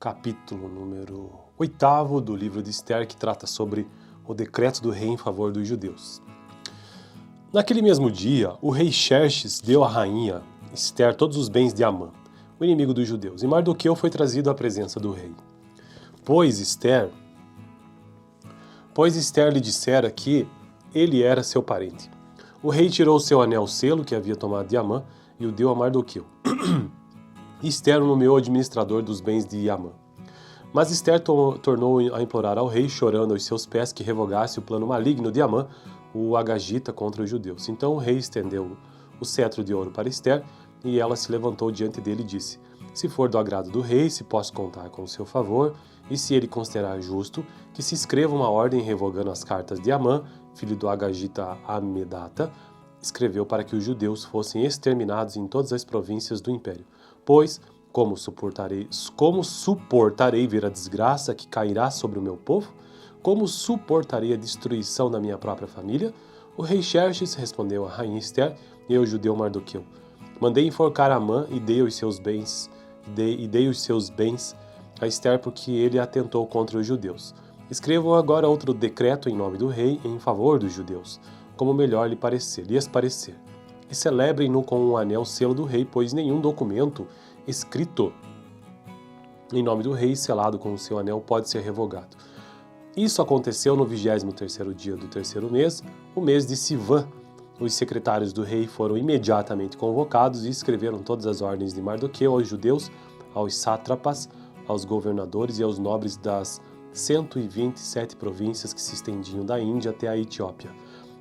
Capítulo número 8 do livro de Esther, que trata sobre o decreto do rei em favor dos judeus. Naquele mesmo dia, o rei Xerxes deu à rainha Esther todos os bens de Amã, o inimigo dos judeus, e Mardoqueu foi trazido à presença do rei. Pois Esther lhe dissera que ele era seu parente. O rei tirou seu anel-selo que havia tomado de Amã e o deu a Mardoqueu. Esther o nomeou administrador dos bens de Amã. Mas Esther tornou a implorar ao rei, chorando aos seus pés, que revogasse o plano maligno de Amã, o agagita, contra os judeus. Então o rei estendeu o cetro de ouro para Esther, e ela se levantou diante dele e disse: Se for do agrado do rei, se posso contar com o seu favor, e se ele considerar justo, que se escreva uma ordem revogando as cartas de Amã, filho do agagita Amedata, escreveu para que os judeus fossem exterminados em todas as províncias do império. Pois, como suportarei ver a desgraça que cairá sobre o meu povo? Como suportarei a destruição da minha própria família? O rei Xerxes respondeu à rainha Esther e ao judeu Mardoqueu: Mandei enforcar Amã e dei os seus bens a Esther, porque ele atentou contra os judeus. Escrevam agora outro decreto em nome do rei em favor dos judeus, como melhor lhes parecer. E celebrem-no com um anel-selo do rei, pois nenhum documento escrito em nome do rei, selado com o seu anel, pode ser revogado. Isso aconteceu no 23º dia do terceiro mês, o mês de Sivã. Os secretários do rei foram imediatamente convocados e escreveram todas as ordens de Mardoqueu aos judeus, aos sátrapas, aos governadores e aos nobres das 127 províncias que se estendiam da Índia até a Etiópia.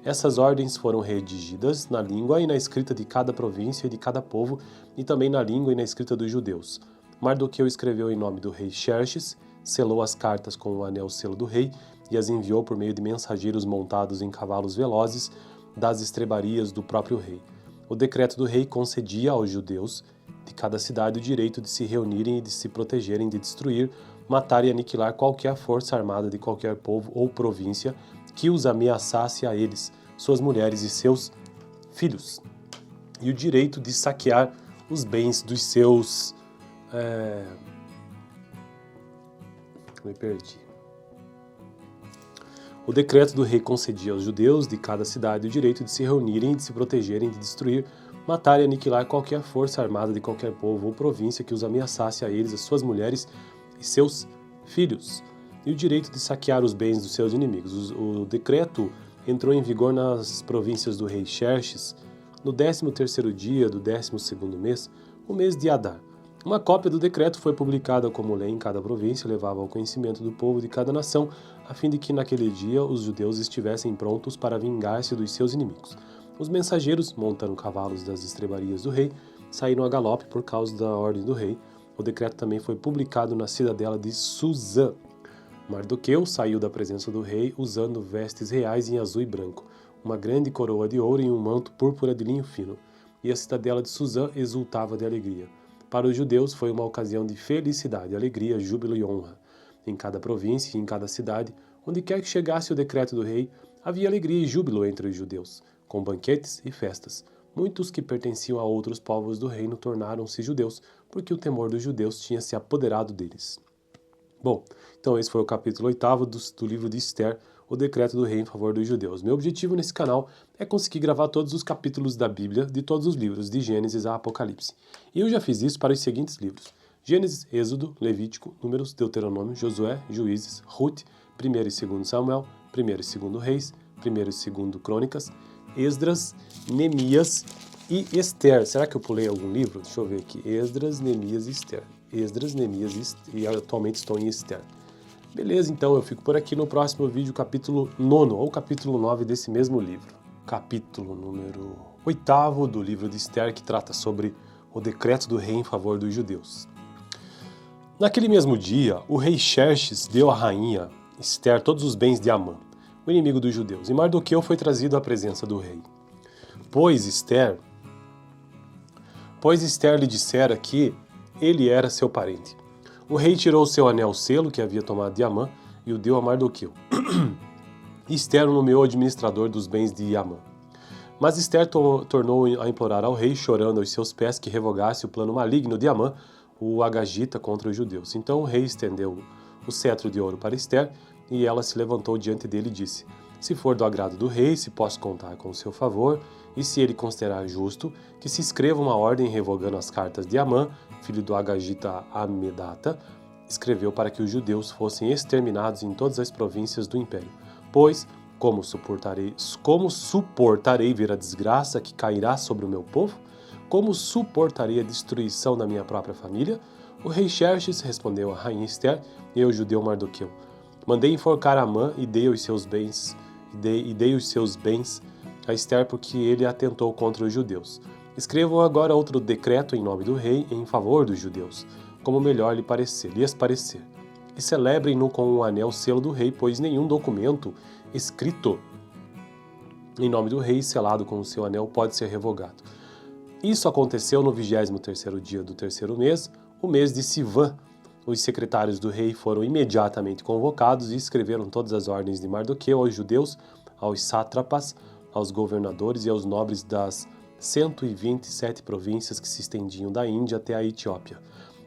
Essas ordens foram redigidas na língua e na escrita de cada província e de cada povo, e também na língua e na escrita dos judeus. Mardoqueu escreveu em nome do rei Xerxes, selou as cartas com o anel-selo do rei e as enviou por meio de mensageiros montados em cavalos velozes das estrebarias do próprio rei. O decreto do rei concedia aos judeus de cada cidade o direito de se reunirem e de se protegerem de destruir, matar e aniquilar qualquer força armada de qualquer povo ou província que os ameaçasse a eles, suas mulheres e seus filhos, e o direito de saquear os bens dos seus... Me perdi. O decreto do rei concedia aos judeus de cada cidade o direito de se reunirem e de se protegerem de destruir, matar e aniquilar qualquer força armada de qualquer povo ou província que os ameaçasse a eles, as suas mulheres e seus filhos, e o direito de saquear os bens dos seus inimigos. O decreto entrou em vigor nas províncias do rei Xerxes no 13º dia do 12º mês, o mês de Adar. Uma cópia do decreto foi publicada como lei em cada província e levava ao conhecimento do povo de cada nação, a fim de que naquele dia os judeus estivessem prontos para vingar-se dos seus inimigos. Os mensageiros, montando cavalos das estrebarias do rei, saíram a galope por causa da ordem do rei. O decreto também foi publicado na cidadela de Suzã. Mardoqueu saiu da presença do rei usando vestes reais em azul e branco, uma grande coroa de ouro e um manto púrpura de linho fino, e a cidadela de Suzã exultava de alegria. Para os judeus foi uma ocasião de felicidade, alegria, júbilo e honra. Em cada província e em cada cidade, onde quer que chegasse o decreto do rei, havia alegria e júbilo entre os judeus, com banquetes e festas. Muitos que pertenciam a outros povos do reino tornaram-se judeus, porque o temor dos judeus tinha se apoderado deles. Bom, então esse foi o capítulo 8 do livro de Esther, o decreto do rei em favor dos judeus. Meu objetivo nesse canal é conseguir gravar todos os capítulos da Bíblia, de todos os livros, de Gênesis a Apocalipse. E eu já fiz isso para os seguintes livros: Gênesis, Êxodo, Levítico, Números, Deuteronômio, Josué, Juízes, Ruth, 1º e 2º Samuel, 1º e 2º Reis, 1º e 2º Crônicas, Esdras, Neemias e Esther. Será que eu pulei algum livro? Deixa eu ver aqui. Esdras, Neemias e Esther. Esdras, Neemias e atualmente estou em Esther. Beleza, então eu fico por aqui. No próximo vídeo, capítulo 9 ou capítulo 9 desse mesmo livro. Capítulo número 8 do livro de Esther, que trata sobre o decreto do rei em favor dos judeus. Naquele mesmo dia, o rei Xerxes deu à rainha Esther todos os bens de Amã, o inimigo dos judeus, e Mardoqueu foi trazido à presença do rei. Pois Esther lhe dissera que ele era seu parente. O rei tirou seu anel-selo que havia tomado de Amã e o deu a Mardoqueu. Esther o nomeou administrador dos bens de Amã. Mas Esther tornou a implorar ao rei, chorando aos seus pés, que revogasse o plano maligno de Amã, o agagita contra os judeus. Então o rei estendeu o cetro de ouro para Ester, e ela se levantou diante dele e disse: se for do agrado do rei, se posso contar com o seu favor, e se ele considerar justo, que se escreva uma ordem revogando as cartas de Amã, filho do agagita Amedata, escreveu para que os judeus fossem exterminados em todas as províncias do império. Pois, como suportarei ver a desgraça que cairá sobre o meu povo? Como suportarei a destruição da minha própria família? O rei Xerxes respondeu a rainha Ester e ao judeu Mardoqueu: mandei enforcar Amã e dei os seus bens a Ester, porque ele atentou contra os judeus. Escrevam agora outro decreto em nome do rei em favor dos judeus, como melhor lhes parecer. E celebrem-no com um anel selo do rei, pois nenhum documento escrito em nome do rei, selado com o seu anel, pode ser revogado. Isso aconteceu no 23º dia do terceiro mês, o mês de Sivan. Os secretários do rei foram imediatamente convocados e escreveram todas as ordens de Mardoqueu aos judeus, aos sátrapas, aos governadores e aos nobres das 127 províncias que se estendiam da Índia até a Etiópia.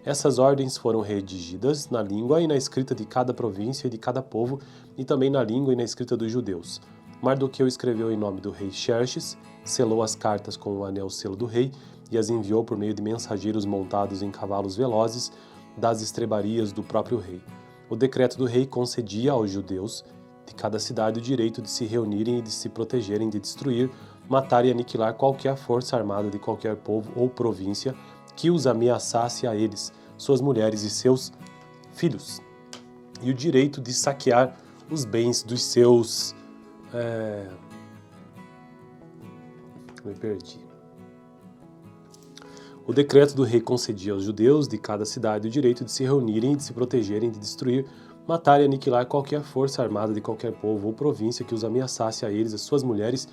Essas ordens foram redigidas na língua e na escrita de cada província e de cada povo, e também na língua e na escrita dos judeus. Mardoqueu escreveu em nome do rei Xerxes, selou as cartas com o anel selo do rei e as enviou por meio de mensageiros montados em cavalos velozes das estrebarias do próprio rei. O decreto do rei concedia aos judeus de cada cidade o direito de se reunirem e de se protegerem, de destruir, matar e aniquilar qualquer força armada de qualquer povo ou província que os ameaçasse a eles, suas mulheres e seus filhos, e o direito de saquear os bens dos seus... Me perdi. O decreto do rei concedia aos judeus de cada cidade o direito de se reunirem, de se protegerem, de destruir, matar e aniquilar qualquer força armada de qualquer povo ou província que os ameaçasse a eles, as suas mulheres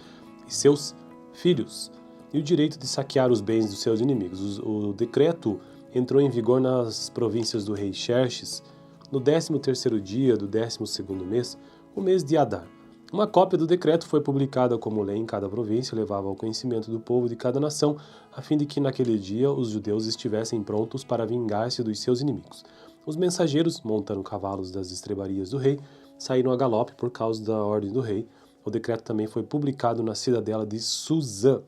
e seus filhos, e o direito de saquear os bens dos seus inimigos. O decreto entrou em vigor nas províncias do rei Xerxes no 13º dia do 12º mês, o mês de Adar. Uma cópia do decreto foi publicada como lei em cada província e levava ao conhecimento do povo de cada nação, a fim de que naquele dia os judeus estivessem prontos para vingar-se dos seus inimigos. Os mensageiros, montando cavalos das estrebarias do rei, saíram a galope por causa da ordem do rei. O decreto também foi publicado na cidadela de Suzã.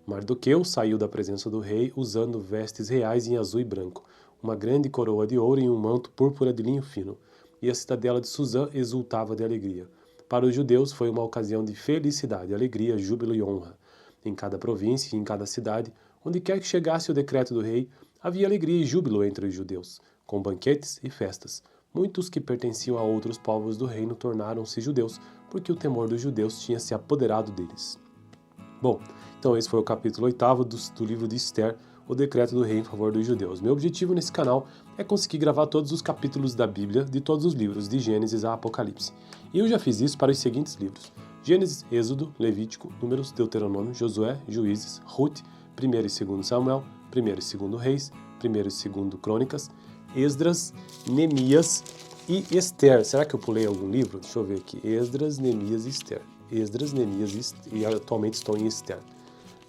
Mardoqueu saiu da presença do rei usando vestes reais em azul e branco, uma grande coroa de ouro e um manto púrpura de linho fino. E a cidadela de Suzã exultava de alegria. Para os judeus foi uma ocasião de felicidade, alegria, júbilo e honra. Em cada província e em cada cidade, onde quer que chegasse o decreto do rei, havia alegria e júbilo entre os judeus, com banquetes e festas. Muitos que pertenciam a outros povos do reino tornaram-se judeus, porque o temor dos judeus tinha se apoderado deles. Bom, então esse foi o capítulo 8º do livro de Ester, o decreto do rei em favor dos judeus. Meu objetivo nesse canal é conseguir gravar todos os capítulos da Bíblia, de todos os livros, de Gênesis a Apocalipse. E eu já fiz isso para os seguintes livros: Gênesis, Êxodo, Levítico, Números, Deuteronômio, Josué, Juízes, Ruth, 1 e 2 Samuel, 1 e 2 Reis, 1 e 2 Crônicas, Esdras, Neemias e Ester. Será que eu pulei algum livro? Deixa eu ver aqui. Esdras, Neemias e Ester. Esdras, Neemias e atualmente estou em Ester.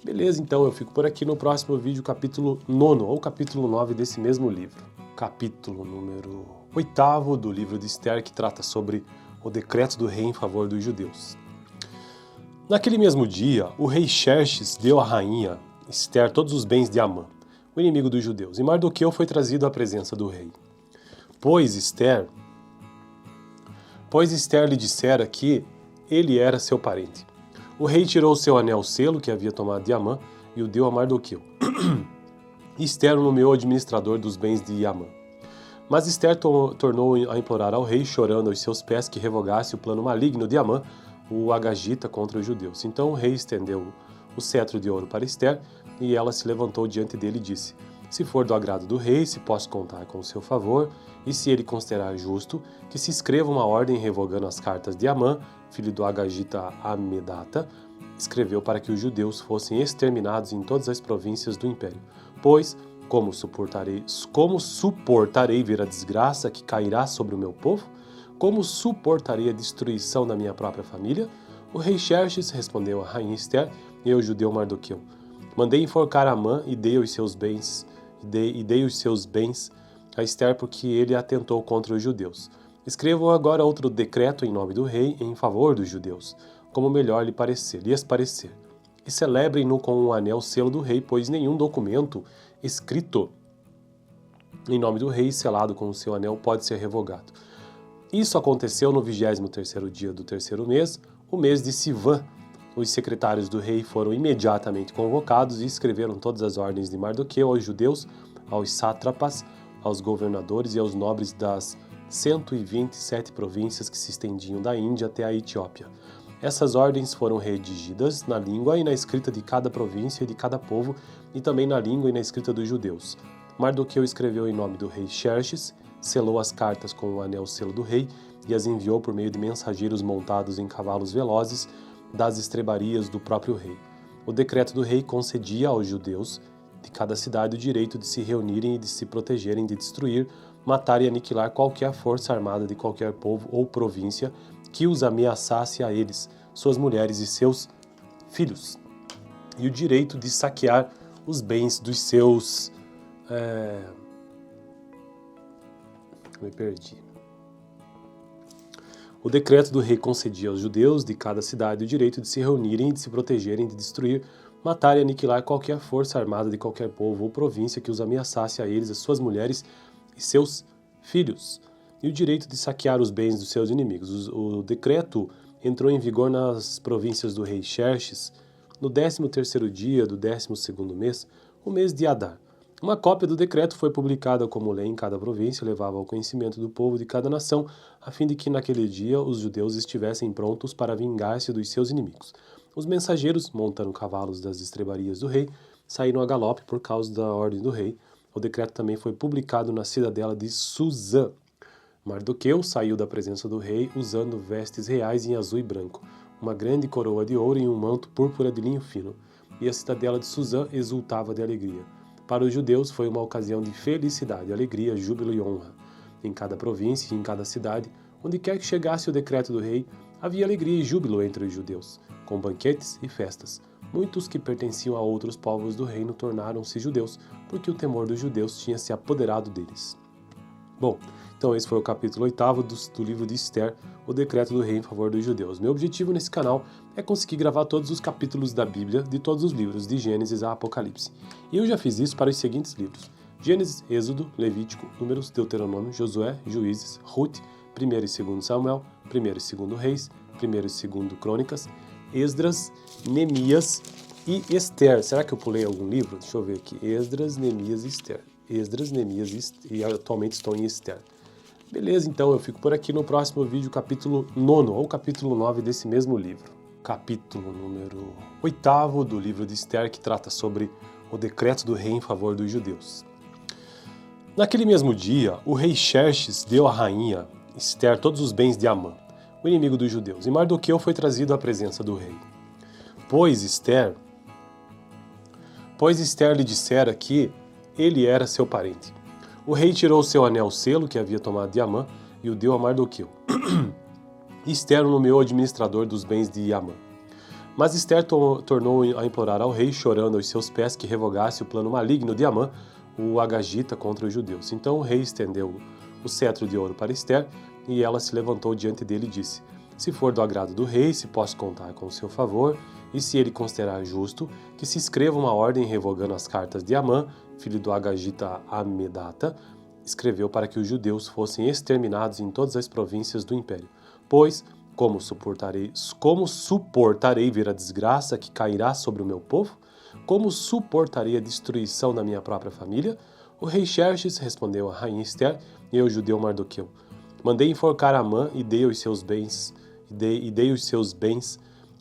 Beleza, então eu fico por aqui. No próximo vídeo, capítulo 9 ou capítulo 9 desse mesmo livro. Capítulo número 8º do livro de Ester, que trata sobre o decreto do rei em favor dos judeus. Naquele mesmo dia, o rei Xerxes deu à rainha Ester todos os bens de Amã, o inimigo dos judeus, e Mardoqueu foi trazido à presença do rei. Pois Ester lhe dissera que ele era seu parente. O rei tirou o seu anel-selo que havia tomado de Amã e o deu a Mardoqueu. Ester o nomeou administrador dos bens de Amã. Mas Ester tornou a implorar ao rei, chorando aos seus pés, que revogasse o plano maligno de Amã, o agagita, contra os judeus. Então o rei estendeu o cetro de ouro para Ester, e ela se levantou diante dele e disse: se for do agrado do rei, se posso contar com o seu favor, e se ele considerar justo, que se escreva uma ordem revogando as cartas de Amã, filho do agagita Amedata, escreveu para que os judeus fossem exterminados em todas as províncias do império. Pois, como suportarei ver a desgraça que cairá sobre o meu povo? Como suportarei a destruição da minha própria família? O rei Xerxes respondeu a rainha Ester e ao judeu Mardoqueu: mandei enforcar Amã e dei os seus bens e dei os seus bens a Ester porque ele atentou contra os judeus. Escrevam agora outro decreto em nome do rei em favor dos judeus, como melhor lhes parecer. E celebrem-no com um anel selo do rei, pois nenhum documento escrito em nome do rei selado com o seu anel pode ser revogado. Isso aconteceu no 23º dia do terceiro mês, o mês de Sivan. Os secretários do rei foram imediatamente convocados e escreveram todas as ordens de Mardoqueu aos judeus, aos sátrapas, aos governadores e aos nobres das 127 províncias que se estendiam da Índia até a Etiópia. Essas ordens foram redigidas na língua e na escrita de cada província e de cada povo, e também na língua e na escrita dos judeus. Mardoqueu escreveu em nome do rei Xerxes, selou as cartas com o anel selo do rei e as enviou por meio de mensageiros montados em cavalos velozes das estrebarias do próprio rei. O decreto do rei concedia aos judeus de cada cidade o direito de se reunirem e de se protegerem, de destruir, matar e aniquilar qualquer força armada de qualquer povo ou província que os ameaçasse a eles, suas mulheres e seus filhos, e o direito de saquear os bens dos seus... Me perdi. O decreto do rei concedia aos judeus de cada cidade o direito de se reunirem e de se protegerem, de destruir, matar e aniquilar qualquer força armada de qualquer povo ou província que os ameaçasse a eles, as suas mulheres e seus filhos, e o direito de saquear os bens dos seus inimigos. O decreto entrou em vigor nas províncias do rei Xerxes no 13º dia do 12º mês, o mês de Adar. Uma cópia do decreto foi publicada como lei em cada província e levava ao conhecimento do povo de cada nação, a fim de que naquele dia os judeus estivessem prontos para vingar-se dos seus inimigos. Os mensageiros, montando cavalos das estrebarias do rei, saíram a galope por causa da ordem do rei. O decreto também foi publicado na cidadela de Suzã. Mardoqueu saiu da presença do rei usando vestes reais em azul e branco, uma grande coroa de ouro e um manto púrpura de linho fino. E a cidadela de Suzã exultava de alegria. Para os judeus foi uma ocasião de felicidade, alegria, júbilo e honra. Em cada província e em cada cidade, onde quer que chegasse o decreto do rei, havia alegria e júbilo entre os judeus, com banquetes e festas. Muitos que pertenciam a outros povos do reino tornaram-se judeus, porque o temor dos judeus tinha se apoderado deles. Bom, então esse foi o capítulo 8º do livro de Ester, o decreto do rei em favor dos judeus. Meu objetivo nesse canal é conseguir gravar todos os capítulos da Bíblia, de todos os livros, de Gênesis a Apocalipse. E eu já fiz isso para os seguintes livros: Gênesis, Êxodo, Levítico, Números, Deuteronômio, Josué, Juízes, Ruth, 1 e 2 Samuel, 1 e 2 Reis, 1 e 2 Crônicas, Esdras, Neemias e Ester. Será que eu pulei algum livro? Deixa eu ver aqui. Esdras, Neemias e Ester. Esdras, Neemias e atualmente estou em Ester. Beleza, então eu fico por aqui. No próximo vídeo, capítulo 9 ou capítulo 9 desse mesmo livro. Capítulo número 8º do livro de Ester, que trata sobre o decreto do rei em favor dos judeus. Naquele mesmo dia, o rei Xerxes deu à rainha Ester todos os bens de Amã, o inimigo dos judeus, e Mardoqueu foi trazido à presença do rei. Pois Ester lhe dissera que ele era seu parente. O rei tirou seu anel selo que havia tomado de Amã e o deu a Mardoqueu. Ester o nomeou administrador dos bens de Amã. Mas Ester tornou a implorar ao rei, chorando aos seus pés, que revogasse o plano maligno de Amã, o agagita, contra os judeus. Então o rei estendeu o cetro de ouro para Ester, e ela se levantou diante dele e disse: Se for do agrado do rei, se posso contar com o seu favor, e se ele considerar justo, que se escreva uma ordem revogando as cartas de Amã, filho do agagita Amedata, escreveu para que os judeus fossem exterminados em todas as províncias do império. Pois, como suportarei ver a desgraça que cairá sobre o meu povo? Como suportarei a destruição da minha própria família? O rei Xerxes respondeu a rainha Ester e ao judeu Mardoqueu: Mandei enforcar Amã e dei os seus bens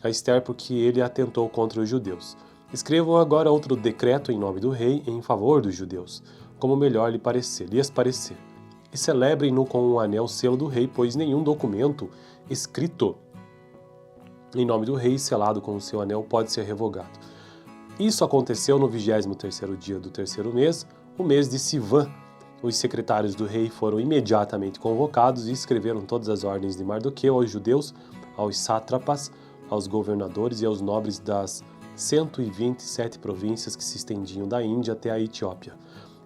a Ester porque ele atentou contra os judeus. Escrevam agora outro decreto em nome do rei em favor dos judeus, como melhor lhes parecer. E celebrem-no com um anel selo do rei, pois nenhum documento escrito em nome do rei selado com o seu anel pode ser revogado. Isso aconteceu no 23º dia do terceiro mês, o mês de Sivan. Os secretários do rei foram imediatamente convocados e escreveram todas as ordens de Mardoqueu aos judeus, aos sátrapas, aos governadores e aos nobres das 127 províncias que se estendiam da Índia até a Etiópia.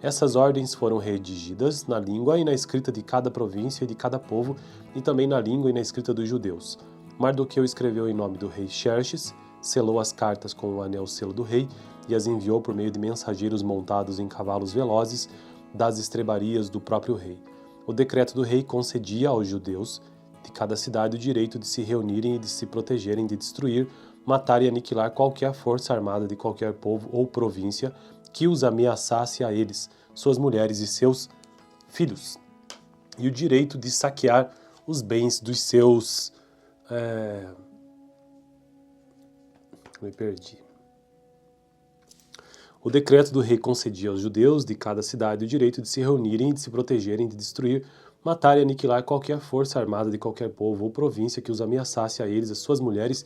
Essas ordens foram redigidas na língua e na escrita de cada província e de cada povo, e também na língua e na escrita dos judeus. Mardoqueu escreveu em nome do rei Xerxes, selou as cartas com o anel selo do rei e as enviou por meio de mensageiros montados em cavalos velozes das estrebarias do próprio rei. O decreto do rei concedia aos judeus de cada cidade o direito de se reunirem e de se protegerem de destruir, matar e aniquilar qualquer força armada de qualquer povo ou província que os ameaçasse a eles, suas mulheres e seus filhos, e o direito de saquear os bens dos seus... Me perdi. O decreto do rei concedia aos judeus de cada cidade o direito de se reunirem e de se protegerem de destruir, matar e aniquilar qualquer força armada de qualquer povo ou província que os ameaçasse a eles, as suas mulheres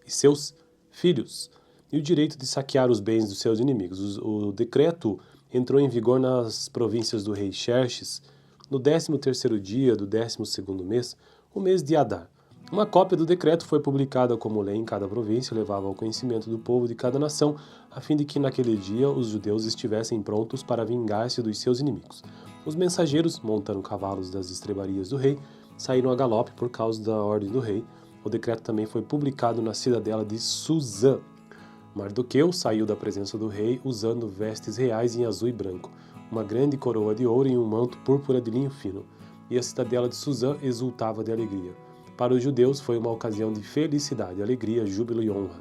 e seus filhos, e o direito de saquear os bens dos seus inimigos. O decreto entrou em vigor nas províncias do rei Xerxes no 13º dia do 12º mês, o mês de Adar. Uma cópia do decreto foi publicada como lei em cada província e levava ao conhecimento do povo de cada nação, a fim de que naquele dia os judeus estivessem prontos para vingar-se dos seus inimigos. Os mensageiros, montando cavalos das estrebarias do rei, saíram a galope por causa da ordem do rei. O decreto também foi publicado na cidadela de Suzã. Mardoqueu saiu da presença do rei usando vestes reais em azul e branco, uma grande coroa de ouro e um manto púrpura de linho fino, e a cidadela de Suzã exultava de alegria. Para os judeus foi uma ocasião de felicidade, alegria, júbilo e honra.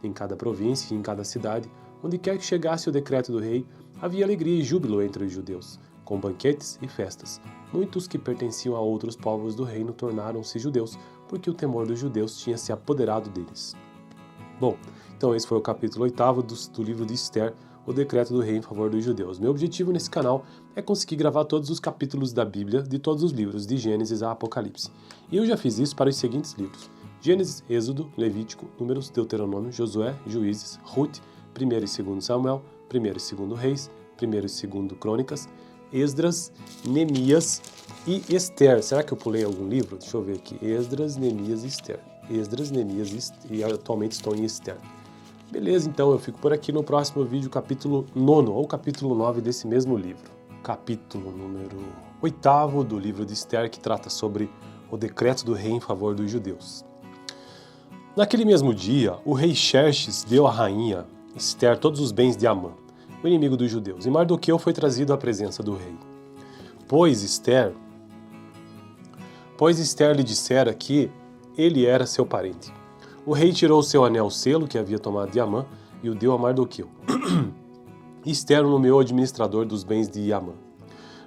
Em cada província e em cada cidade, onde quer que chegasse o decreto do rei, havia alegria e júbilo entre os judeus, com banquetes e festas. Muitos que pertenciam a outros povos do reino tornaram-se judeus, porque o temor dos judeus tinha se apoderado deles. Bom, então esse foi o capítulo 8º do livro de Esther, o decreto do rei em favor dos judeus. Meu objetivo nesse canal é conseguir gravar todos os capítulos da Bíblia, de todos os livros, de Gênesis a Apocalipse. E eu já fiz isso para os seguintes livros: Gênesis, Êxodo, Levítico, Números, Deuteronômio, Josué, Juízes, Ruth, 1 e 2 Samuel, 1 e 2 Reis, 1 e 2 Crônicas, Esdras, Neemias e Esther. Será que eu pulei algum livro? Deixa eu ver aqui. Esdras, Neemias e Esther. Esdras, Neemias e atualmente estou em Esther. Beleza, então eu fico por aqui no próximo vídeo, capítulo 9 ou capítulo 9 desse mesmo livro. Capítulo número 8º do livro de Esther, que trata sobre o decreto do rei em favor dos judeus. Naquele mesmo dia, o rei Xerxes deu à rainha Esther todos os bens de Amã, o inimigo dos judeus, e Mardoqueu foi trazido à presença do rei. Pois Esther lhe dissera que ele era seu parente. O rei tirou o seu anel selo, que havia tomado de Amã, e o deu a Mardoqueu. Esther o nomeou administrador dos bens de Amã.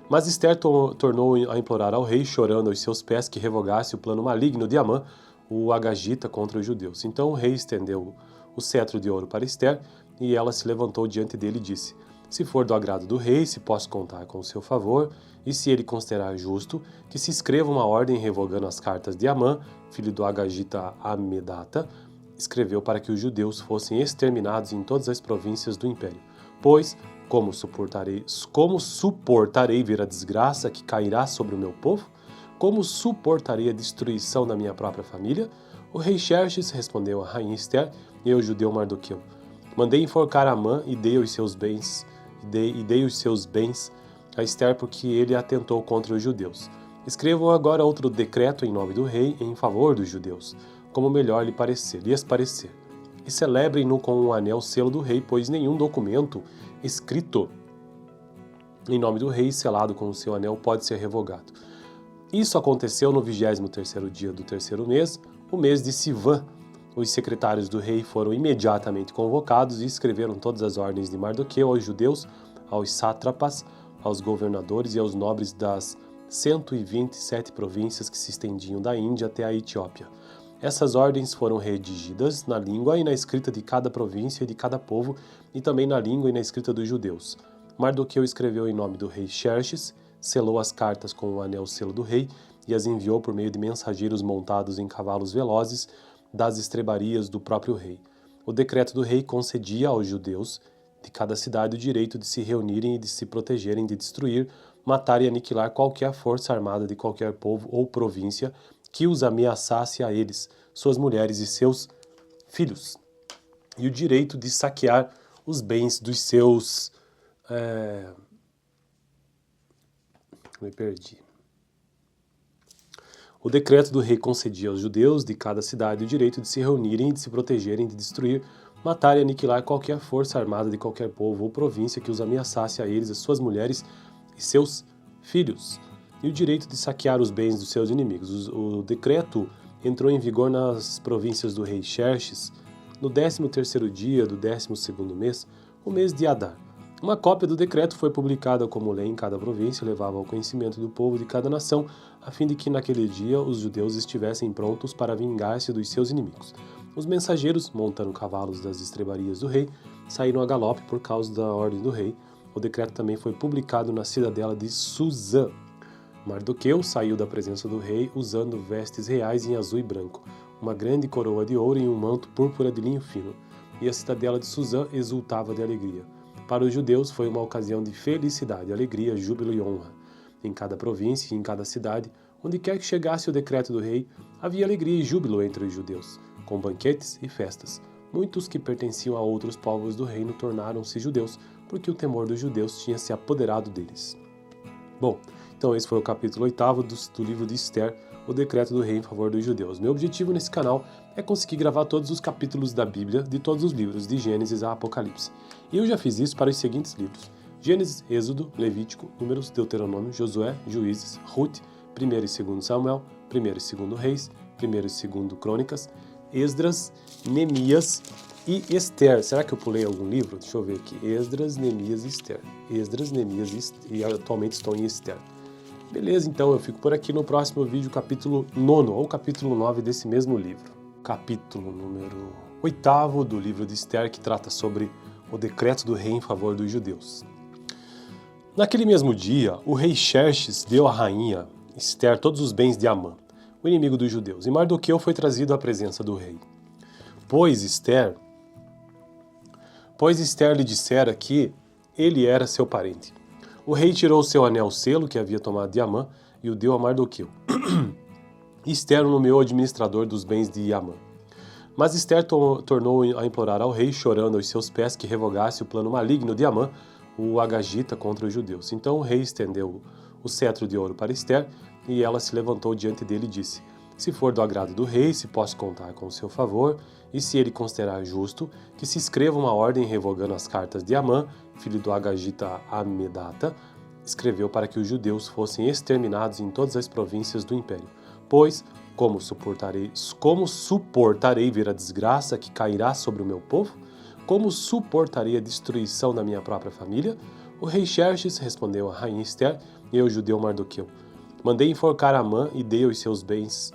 Mas Esther tornou a implorar ao rei, chorando aos seus pés, que revogasse o plano maligno de Amã, o agagita, contra os judeus. Então o rei estendeu o cetro de ouro para Esther, e ela se levantou diante dele e disse: Se for do agrado do rei, se posso contar com o seu favor, e se ele considerar justo, que se escreva uma ordem revogando as cartas de Amã, filho do agagita Amedata, escreveu para que os judeus fossem exterminados em todas as províncias do império. Pois, como suportarei ver a desgraça que cairá sobre o meu povo? Como suportarei a destruição da minha própria família? O rei Xerxes respondeu à rainha Esther e ao judeu Mardoqueu: Mandei enforcar Amã e dei os seus bens a Esther, porque ele atentou contra os judeus. Escrevam agora outro decreto em nome do rei em favor dos judeus, como melhor lhes parecer. E celebrem-no com um anel selo do rei, pois nenhum documento escrito em nome do rei, selado com o seu anel, pode ser revogado. Isso aconteceu no 23º dia do 3º mês, o mês de Sivã. Os secretários do rei foram imediatamente convocados e escreveram todas as ordens de Mardoqueu aos judeus, aos sátrapas, aos governadores e aos nobres das 127 províncias que se estendiam da Índia até a Etiópia. Essas ordens foram redigidas na língua e na escrita de cada província e de cada povo, e também na língua e na escrita dos judeus. Mardoqueu escreveu em nome do rei Xerxes, selou as cartas com o anel selo do rei e as enviou por meio de mensageiros montados em cavalos velozes das estrebarias do próprio rei. O decreto do rei concedia aos judeus de cada cidade o direito de se reunirem e de se protegerem de destruir, matar e aniquilar qualquer força armada de qualquer povo ou província que os ameaçasse a eles, suas mulheres e seus filhos, e o direito de saquear os bens dos seus Me perdi. O decreto do rei concedia aos judeus de cada cidade o direito de se reunirem e de se protegerem, de destruir, matar e aniquilar qualquer força armada de qualquer povo ou província que os ameaçasse a eles, as suas mulheres e seus filhos, e o direito de saquear os bens dos seus inimigos. O decreto entrou em vigor nas províncias do rei Xerxes no 13º dia do 12º mês, o mês de Adar. Uma cópia do decreto foi publicada como lei em cada província e levava ao conhecimento do povo de cada nação, a fim de que naquele dia os judeus estivessem prontos para vingar-se dos seus inimigos. Os mensageiros, montando cavalos das estrebarias do rei, saíram a galope por causa da ordem do rei. O decreto também foi publicado na cidadela de Suzã. Mardoqueu saiu da presença do rei usando vestes reais em azul e branco, uma grande coroa de ouro e um manto púrpura de linho fino, e a cidadela de Suzã exultava de alegria. Para os judeus foi uma ocasião de felicidade, alegria, júbilo e honra. Em cada província e em cada cidade, onde quer que chegasse o decreto do rei, havia alegria e júbilo entre os judeus, com banquetes e festas. Muitos que pertenciam a outros povos do reino tornaram-se judeus, porque o temor dos judeus tinha se apoderado deles. Bom, então esse foi o capítulo 8º do livro de Esther, o decreto do rei em favor dos judeus. Meu objetivo nesse canal é conseguir gravar todos os capítulos da Bíblia, de todos os livros, de Gênesis a Apocalipse. E eu já fiz isso para os seguintes livros: Gênesis, Êxodo, Levítico, Números, Deuteronômio, Josué, Juízes, Ruth, 1º e 2º Samuel, 1º e 2º Reis, 1º e 2º Crônicas, Esdras, Neemias e Esther. Será que eu pulei algum livro? Deixa eu ver aqui. Esdras, Neemias e Esther. Esdras, Neemias e atualmente estou em Esther. Beleza, então eu fico por aqui no próximo vídeo, capítulo 9 ou capítulo 9 desse mesmo livro. Capítulo número 8º do livro de Esther, que trata sobre o decreto do rei em favor dos judeus. Naquele mesmo dia, o rei Xerxes deu à rainha Esther todos os bens de Amã, o inimigo dos judeus, e Mardoqueu foi trazido à presença do rei. Pois Esther lhe dissera que ele era seu parente. O rei tirou o seu anel-selo, que havia tomado de Amã, e o deu a Mardoqueu. Esther o nomeou administrador dos bens de Amã. Mas Esther tornou a implorar ao rei, chorando aos seus pés, que revogasse o plano maligno de Amã, o agagita, contra os judeus. Então o rei estendeu o cetro de ouro para Esther, e ela se levantou diante dele e disse: Se for do agrado do rei, se posso contar com o seu favor, e se ele considerar justo, que se escreva uma ordem revogando as cartas de Amã, filho do agagita Amedata, escreveu para que os judeus fossem exterminados em todas as províncias do império. Pois, como suportarei ver a desgraça que cairá sobre o meu povo? Como suportarei a destruição da minha própria família? O rei Xerxes respondeu a rainha Esther e ao judeu Mardoqueu: Mandei enforcar Amã e dei os seus bens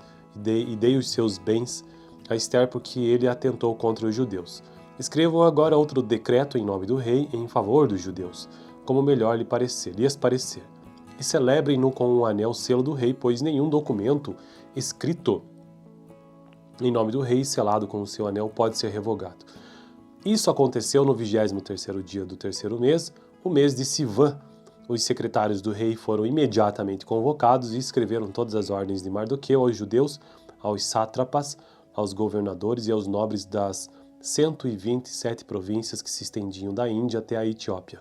a Esther, porque ele atentou contra os judeus. Escrevam agora outro decreto em nome do rei em favor dos judeus, como melhor lhes parecer. E celebrem-no com um anel selo do rei, pois nenhum documento escrito em nome do rei e selado com o seu anel pode ser revogado. Isso aconteceu no 23º dia do 3º mês, o mês de Sivan. Os secretários do rei foram imediatamente convocados e escreveram todas as ordens de Mardoqueu aos judeus, aos sátrapas, aos governadores e aos nobres das 127 províncias que se estendiam da Índia até a Etiópia.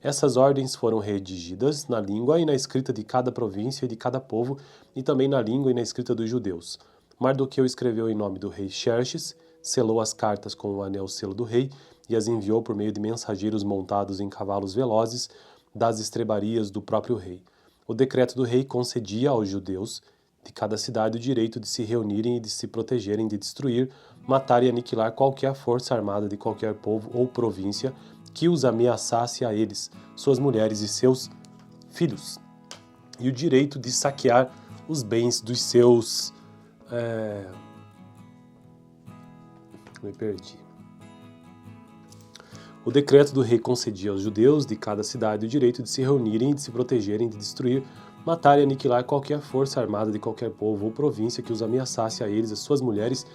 Essas ordens foram redigidas na língua e na escrita de cada província e de cada povo, e também na língua e na escrita dos judeus. Mardoqueu escreveu em nome do rei Xerxes, selou as cartas com o anel-selo do rei e as enviou por meio de mensageiros montados em cavalos velozes das estrebarias do próprio rei. O decreto do rei concedia aos judeus de cada cidade o direito de se reunirem e de se protegerem, de destruir, matar e aniquilar qualquer força armada de qualquer povo ou província que os ameaçasse a eles, suas mulheres e seus filhos, e o direito de saquear os bens dos seus... Me perdi. O decreto do rei concedia aos judeus de cada cidade o direito de se reunirem e de se protegerem, de destruir, matar e aniquilar qualquer força armada de qualquer povo ou província que os ameaçasse a eles, as suas mulheres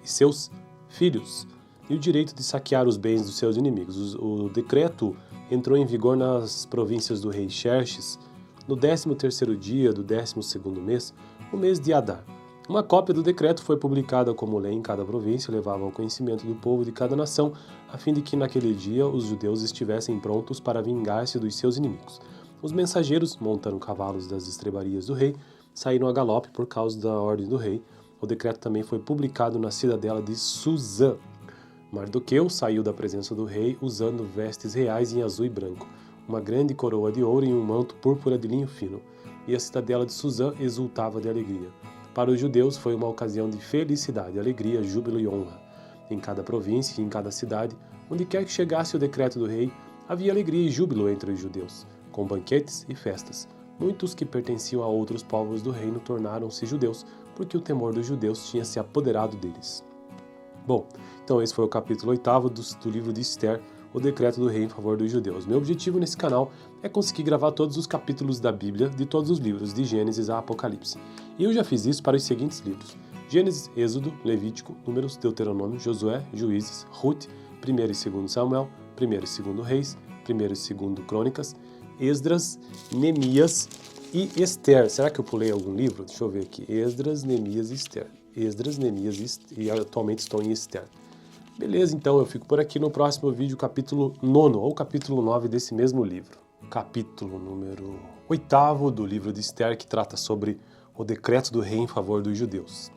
e seus filhos, e o direito de saquear os bens dos seus inimigos. O decreto entrou em vigor nas províncias do rei Xerxes no 13º dia do 12º mês, o mês de Adar. Uma cópia do decreto foi publicada como lei em cada província e levava ao conhecimento do povo de cada nação, a fim de que naquele dia os judeus estivessem prontos para vingar-se dos seus inimigos. Os mensageiros, montando cavalos das estrebarias do rei, saíram a galope por causa da ordem do rei. O decreto também foi publicado na cidadela de Suzã. Mardoqueu saiu da presença do rei usando vestes reais em azul e branco, uma grande coroa de ouro e um manto púrpura de linho fino. E a cidadela de Suzã exultava de alegria. Para os judeus foi uma ocasião de felicidade, alegria, júbilo e honra. Em cada província e em cada cidade, onde quer que chegasse o decreto do rei, havia alegria e júbilo entre os judeus, com banquetes e festas. Muitos que pertenciam a outros povos do reino tornaram-se judeus, porque o temor dos judeus tinha se apoderado deles. Bom, então esse foi o capítulo 8º do livro de Esther, o decreto do rei em favor dos judeus. Meu objetivo nesse canal é conseguir gravar todos os capítulos da Bíblia, de todos os livros, de Gênesis a Apocalipse. E eu já fiz isso para os seguintes livros: Gênesis, Êxodo, Levítico, Números, Deuteronômio, Josué, Juízes, Ruth, 1 e 2 Samuel, 1 e 2 Reis, 1 e 2 Crônicas, Esdras, Neemias e Esther. Será que eu pulei algum livro? Deixa eu ver aqui. Esdras, Neemias e Esther. Esdras, Neemias e atualmente estou em Esther. Beleza, então eu fico por aqui. No próximo vídeo, capítulo 9 ou capítulo 9 desse mesmo livro. Capítulo número 8º do livro de Esther, que trata sobre o decreto do rei em favor dos judeus.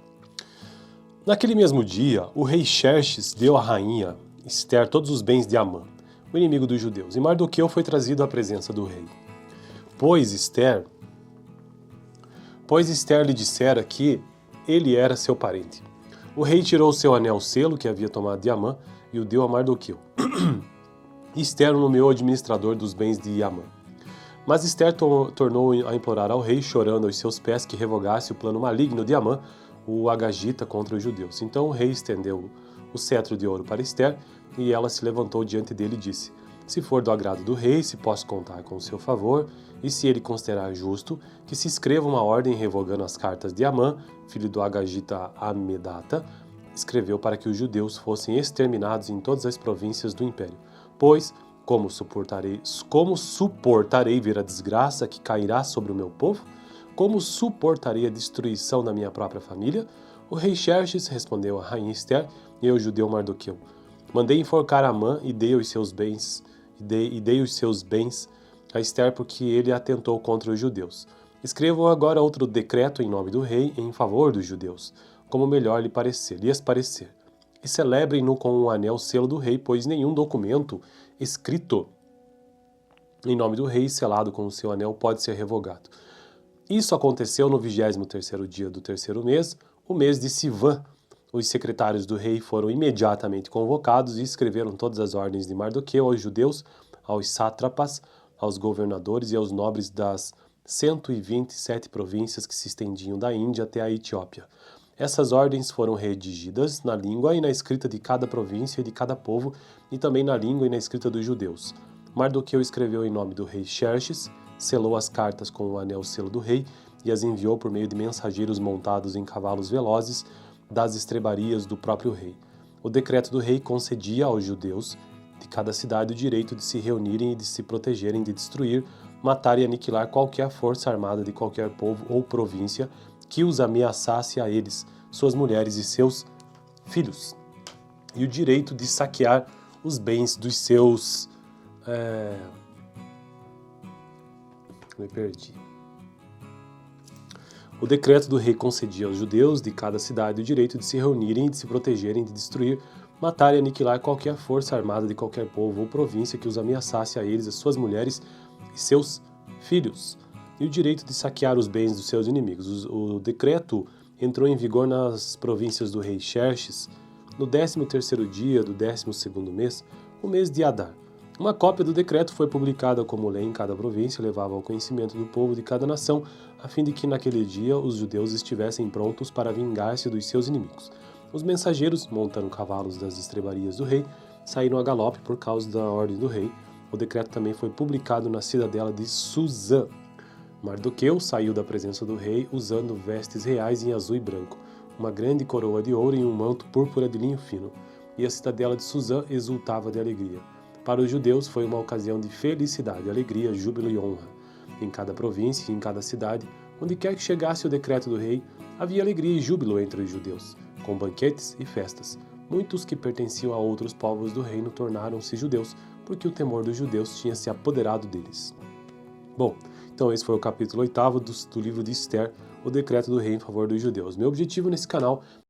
Naquele mesmo dia, o rei Xerxes deu à rainha Esther todos os bens de Amã, o inimigo dos judeus, e Mardoqueu foi trazido à presença do rei. Pois Esther lhe dissera que ele era seu parente. O rei tirou o seu anel-selo que havia tomado de Amã e o deu a Mardoqueu. Esther o nomeou administrador dos bens de Amã. Mas Esther tornou a implorar ao rei, chorando aos seus pés, que revogasse o plano maligno de Amã, o agagita, contra os judeus. Então o rei estendeu o cetro de ouro para Esther, e ela se levantou diante dele e disse: Se for do agrado do rei, se posso contar com o seu favor, e se ele considerar justo, que se escreva uma ordem revogando as cartas de Amã, filho do agagita Amedata, escreveu para que os judeus fossem exterminados em todas as províncias do império. Pois, como suportarei ver a desgraça que cairá sobre o meu povo? Como suportarei a destruição da minha própria família? O rei Xerxes respondeu à rainha Esther e ao judeu Mardoqueu: Mandei enforcar Amã e dei os seus bens a Esther, porque ele atentou contra os judeus. Escrevam agora outro decreto em nome do rei em favor dos judeus, como melhor lhes parecer. E celebrem-no com um anel-selo do rei, pois nenhum documento escrito em nome do rei e selado com o seu anel pode ser revogado. Isso aconteceu no 23º dia do terceiro mês, o mês de Sivã. Os secretários do rei foram imediatamente convocados e escreveram todas as ordens de Mardoqueu aos judeus, aos sátrapas, aos governadores e aos nobres das 127 províncias que se estendiam da Índia até a Etiópia. Essas ordens foram redigidas na língua e na escrita de cada província e de cada povo, e também na língua e na escrita dos judeus. Mardoqueu escreveu em nome do rei Xerxes, selou as cartas com o anel-selo do rei e as enviou por meio de mensageiros montados em cavalos velozes das estrebarias do próprio rei. O decreto do rei concedia aos judeus de cada cidade o direito de se reunirem e de se protegerem de destruir, matar e aniquilar qualquer força armada de qualquer povo ou província que os ameaçasse a eles, suas mulheres e seus filhos, e o direito de saquear os bens dos seus... Me perdi. O decreto do rei concedia aos judeus de cada cidade o direito de se reunirem e de se protegerem de destruir, matar e aniquilar qualquer força armada de qualquer povo ou província que os ameaçasse a eles, as suas mulheres e seus filhos, e o direito de saquear os bens dos seus inimigos. O decreto entrou em vigor nas províncias do rei Xerxes no 13º dia do 12º mês, o mês de Adar. Uma cópia do decreto foi publicada como lei em cada província e levava ao conhecimento do povo de cada nação, a fim de que naquele dia os judeus estivessem prontos para vingar-se dos seus inimigos. Os mensageiros, montando cavalos das estrebarias do rei, saíram a galope por causa da ordem do rei. O decreto também foi publicado na cidadela de Suzã. Mardoqueu saiu da presença do rei usando vestes reais em azul e branco, uma grande coroa de ouro e um manto púrpura de linho fino, e a cidadela de Suzã exultava de alegria. Para os judeus foi uma ocasião de felicidade, alegria, júbilo e honra. Em cada província e em cada cidade, onde quer que chegasse o decreto do rei, havia alegria e júbilo entre os judeus, com banquetes e festas. Muitos que pertenciam a outros povos do reino tornaram-se judeus, porque o temor dos judeus tinha se apoderado deles. Bom, então esse foi o capítulo 8º do livro de Esther, o decreto do rei em favor dos judeus. Meu objetivo nesse canal